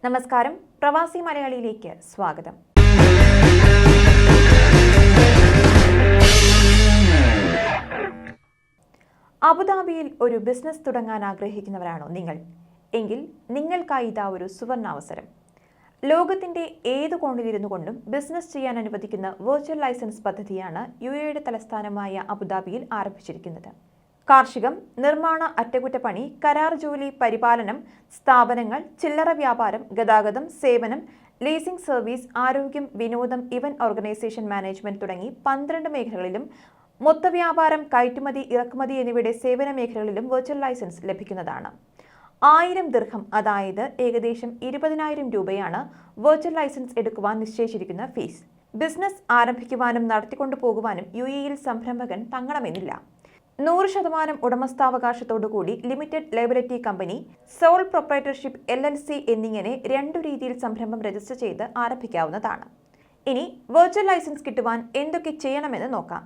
നമസ്കാരം, പ്രവാസി മലയാളിയിലേക്ക് സ്വാഗതം. അബുദാബിയിൽ ഒരു ബിസിനസ് തുടങ്ങാൻ ആഗ്രഹിക്കുന്നവരാണോ നിങ്ങൾ? എങ്കിൽ നിങ്ങൾക്കായി ഇതാ ഒരു സുവർണാവസരം. ലോകത്തിന്റെ ഏത് കോണിലിരുന്നു കൊണ്ടും ബിസിനസ് ചെയ്യാൻ അനുവദിക്കുന്ന വെർച്വൽ ലൈസൻസ് പദ്ധതിയാണ് യുഎഇയുടെ തലസ്ഥാനമായ അബുദാബിയിൽ ആരംഭിച്ചിരിക്കുന്നത്. കാർഷികം, നിർമ്മാണ, അറ്റകുറ്റപ്പണി, കരാർ ജോലി, പരിപാലനം, സ്ഥാപനങ്ങൾ, ചില്ലറ വ്യാപാരം, ഗതാഗതം, സേവനം, ലീസിംഗ് സർവീസ്, ആരോഗ്യം, വിനോദം, ഇവന്റ് ഓർഗനൈസേഷൻ മാനേജ്മെന്റ് തുടങ്ങി 12 മേഖലകളിലും മൊത്തവ്യാപാരം, കയറ്റുമതി, ഇറക്കുമതി എന്നിവയുടെ സേവന മേഖലകളിലും വെർച്വൽ ലൈസൻസ് ലഭിക്കുന്നതാണ്. 1000 ദിർഹം, അതായത് ഏകദേശം 20,000 രൂപയാണ് വെർച്വൽ ലൈസൻസ് എടുക്കുവാൻ നിശ്ചയിച്ചിരിക്കുന്ന ഫീസ്. ബിസിനസ് ആരംഭിക്കുവാനും നടത്തിക്കൊണ്ടു പോകുവാനും യുഎഇയിൽ സംരംഭകൻ തങ്ങണമെന്നില്ല. 100% ഉടമസ്ഥാവകാശത്തോടുകൂടി limited liability company, sole proprietorship LLC എന്നിങ്ങനെ 2 രീതിയിൽ സംരംഭം രജിസ്റ്റർ ചെയ്ത് ആരംഭിക്കാവുന്നതാണ്. ഇനി വെർച്വൽ ലൈസൻസ് കിട്ടുവാൻ എന്തൊക്കെ ചെയ്യണമെന്ന് നോക്കാം.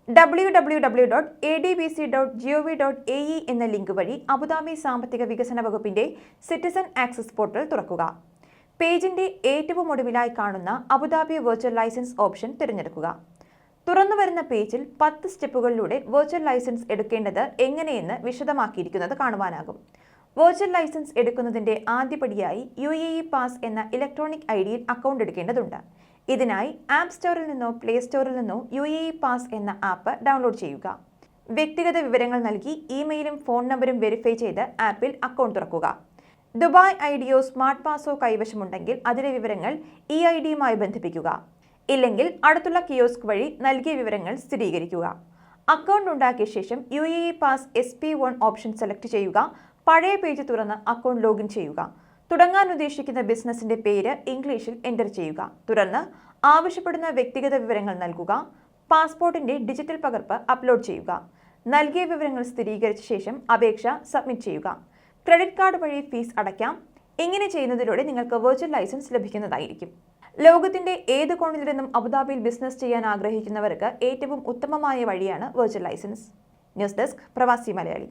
www.adbc.gov.ae എന്ന ലിങ്ക് വഴി അബുദാബി സാമ്പത്തിക വികസന വകുപ്പിന്റെ സിറ്റിസൺ ആക്സസ് പോർട്ടൽ തുറക്കുക. പേജിന്റെ ഏറ്റവും ഒടുവിലായി കാണുന്ന അബുദാബി വെർച്വൽ ലൈസൻസ് ഓപ്ഷൻ തിരഞ്ഞെടുക്കുക. തുറന്നുവരുന്ന പേജിൽ 10 സ്റ്റെപ്പുകളിലൂടെ വെർച്വൽ ലൈസൻസ് എടുക്കേണ്ടത് എങ്ങനെയെന്ന് വിശദമാക്കിയിരിക്കുന്നത് കാണുവാനാകും. വെർച്വൽ ലൈസൻസ് എടുക്കുന്നതിന്റെ ആദ്യപടിയായി UAE പാസ് എന്ന ഇലക്ട്രോണിക് ഐഡിയിൽ അക്കൗണ്ട് എടുക്കേണ്ടതുണ്ട്. ഇതിനായി ആപ്പ് സ്റ്റോറിൽ നിന്നോ പ്ലേ സ്റ്റോറിൽ നിന്നോ UAE പാസ് എന്ന ആപ്പ് ഡൗൺലോഡ് ചെയ്യുക. വ്യക്തിഗത വിവരങ്ങൾ നൽകി ഇമെയിലും ഫോൺ നമ്പറും വെരിഫൈ ചെയ്ത് ആപ്പിൽ അക്കൗണ്ട് തുറക്കുക. ദുബായ് ഐഡിയോ സ്മാർട്ട് പാസോ കൈവശമുണ്ടെങ്കിൽ അതിലെ വിവരങ്ങൾ ഈ ഐഡിയുമായി ബന്ധിപ്പിക്കുക. ഇല്ലെങ്കിൽ അടുത്തുള്ള കിയോസ്ക് വഴി നൽകിയ വിവരങ്ങൾ സ്ഥിരീകരിക്കുക. അക്കൗണ്ട് ഉണ്ടാക്കിയ ശേഷം UAE pass SP1 option select ചെയ്യുക. പഴയ പേജ് തുറന്ന് അക്കൗണ്ട് ലോഗിൻ ചെയ്യുക. തുടങ്ങാൻ ഉദ്ദേശിക്കുന്ന ബിസിനസിന്റെ പേര് ഇംഗ്ലീഷിൽ എൻ്റർ ചെയ്യുക. തുടർന്ന് ആവശ്യപ്പെടുന്ന വ്യക്തിഗത വിവരങ്ങൾ നൽകുക. പാസ്പോർട്ടിന്റെ ഡിജിറ്റൽ പകർപ്പ് അപ്ലോഡ് ചെയ്യുക. നൽകിയ വിവരങ്ങൾ സ്ഥിരീകരിച്ച ശേഷം അപേക്ഷ സബ്മിറ്റ് ചെയ്യുക. ക്രെഡിറ്റ് കാർഡ് വഴി ഫീസ് അടയ്ക്കാം. ഇങ്ങനെ ചെയ്യുന്നതിലൂടെ നിങ്ങൾക്ക് വെർച്വൽ ലൈസൻസ് ലഭിക്കുന്നതായിരിക്കും. ലോകത്തിന്റെ ഏത് കോണിൽ നിന്നും അബുദാബിയിൽ ബിസിനസ് ചെയ്യാൻ ആഗ്രഹിക്കുന്നവർക്ക് ഏറ്റവും ഉത്തമമായ വഴിയാണ് വെർച്വൽ ലൈസൻസ്. ന്യൂസ് ഡെസ്ക്, പ്രവാസി മലയാളി.